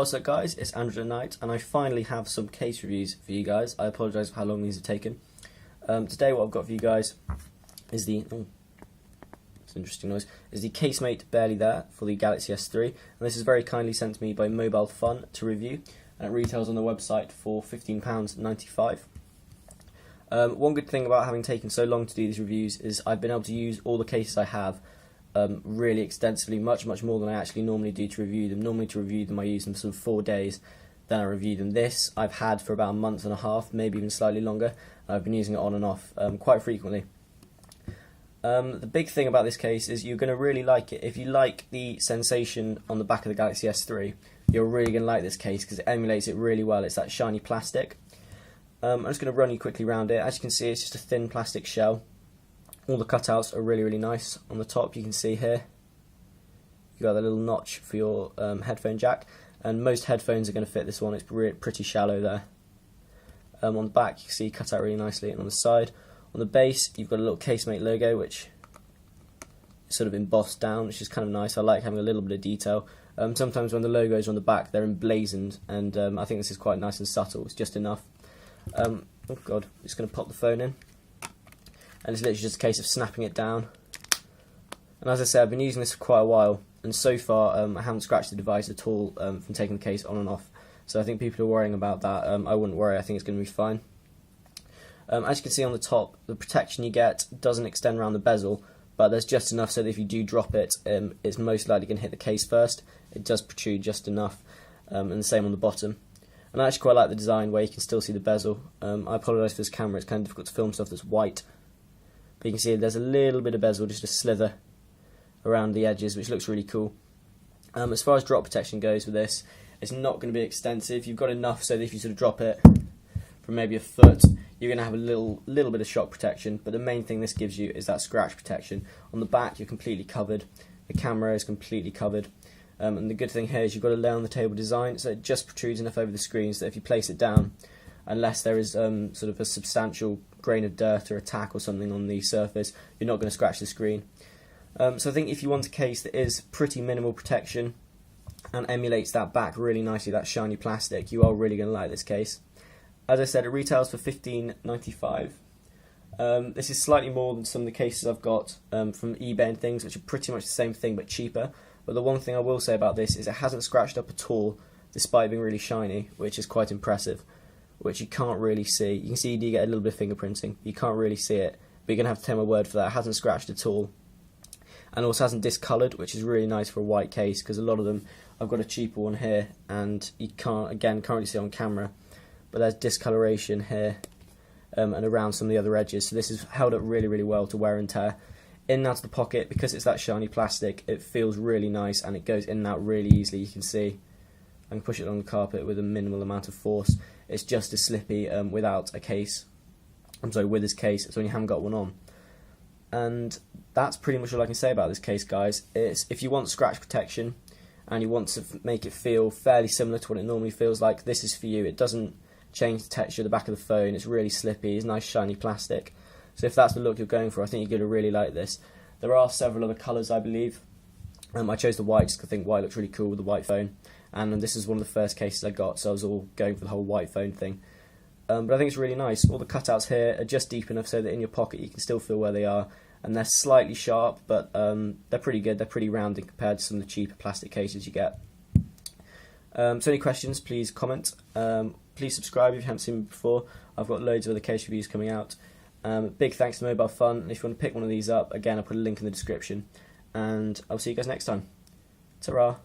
What's up guys, it's Andrew Knight and I finally have some case reviews for you guys. I apologise for how long these have taken. Today what I've got for you guys is the, it's an interesting noise, is the CaseMate Barely There for the Galaxy S3, and this is very kindly sent to me by Mobile Fun to review, and it retails on the website for £15.95. One good thing about having taken so long to do these reviews is I've been able to use all the cases I have really extensively, much more than I actually normally do to review them. Normally to review them I use them for sort of 4 days, then I review them. This I've had for about a month and a half, maybe even slightly longer. I've been using it on and off quite frequently. The big thing about this case is you're going to really like it. If you like the sensation on the back of the Galaxy S3, you're really going to like this case because it emulates it really well. It's that shiny plastic. I'm just going to run you quickly around it. As you can see, it's just a thin plastic shell. All the cutouts are really nice. On the top you can see here you got a little notch for your headphone jack, and most headphones are going to fit this one. It's pretty shallow there. On the back you can see cut out really nicely, and on the side, on the base, you've got a little CaseMate logo which is sort of embossed down, which is kind of nice. I like having a little bit of detail. Sometimes when the logos are on the back they're emblazoned, and I think this is quite nice and subtle. It's just enough. Oh god, I'm just going to pop the phone in. And it's literally just a case of snapping it down. And as I said, I've been using this for quite a while, and so far I haven't scratched the device at all from taking the case on and off. So I think people are worrying about that. I wouldn't worry, I think it's going to be fine. As you can see on the top, the protection you get doesn't extend around the bezel, but there's just enough so that if you do drop it, it's most likely going to hit the case first. It does protrude just enough, and the same on the bottom. And I actually quite like the design where you can still see the bezel. I apologise for this camera, it's kind of difficult to film stuff that's white. But you can see there's a little bit of bezel, just a slither around the edges, which looks really cool. As far as drop protection goes with this, it's not going to be extensive. You've got enough so that if you sort of drop it from maybe a foot, you're going to have a little bit of shock protection, but the main thing this gives you is that scratch protection. On the back you're completely covered, the camera is completely covered, and the good thing here is you've got a lay on the table design, so it just protrudes enough over the screen so that if you place it down, unless there is sort of a substantial grain of dirt or a tack or something on the surface, you're not going to scratch the screen. So I think if you want a case that is pretty minimal protection and emulates that back really nicely, that shiny plastic, you are really going to like this case. As I said, it retails for £15.95. This is slightly more than some of the cases I've got from eBay and things, which are pretty much the same thing but cheaper. But the one thing I will say about this is it hasn't scratched up at all, despite being really shiny, which is quite impressive, which you can't really see. You can see you do get a little bit of fingerprinting. You can't really see it, but you're going to have to take my word for that. It hasn't scratched at all. And also hasn't discoloured, which is really nice for a white case, because a lot of them, I've got a cheaper one here, and you can't really see it on camera, but there's discoloration here and around some of the other edges. So this is held up really well to wear and tear. In and out of the pocket, because it's that shiny plastic, it feels really nice, and it goes in and out really easily. You can see I can push it on the carpet with a minimal amount of force. It's just as slippy without a case. I'm sorry, with this case, it's when you haven't got one on. And that's pretty much all I can say about this case, guys. It's, if you want scratch protection and you want to make it feel fairly similar to what it normally feels like, this is for you. It doesn't change the texture of the back of the phone. It's really slippy. It's nice shiny plastic. So if that's the look you're going for, I think you're going to really like this. There are several other colours, I believe. I chose the white just because I think white looks really cool with the white phone. And this is one of the first cases I got, so I was all going for the whole white phone thing. But I think it's really nice. All the cutouts here are just deep enough so that in your pocket you can still feel where they are. And they're slightly sharp, but they're pretty good. They're pretty rounded compared to some of the cheaper plastic cases you get. So any questions, please comment. Please subscribe if you haven't seen me before. I've got loads of other case reviews coming out. Big thanks to Mobile Fun. And if you want to pick one of these up, again, I'll put a link in the description. And I'll see you guys next time. Ta-ra.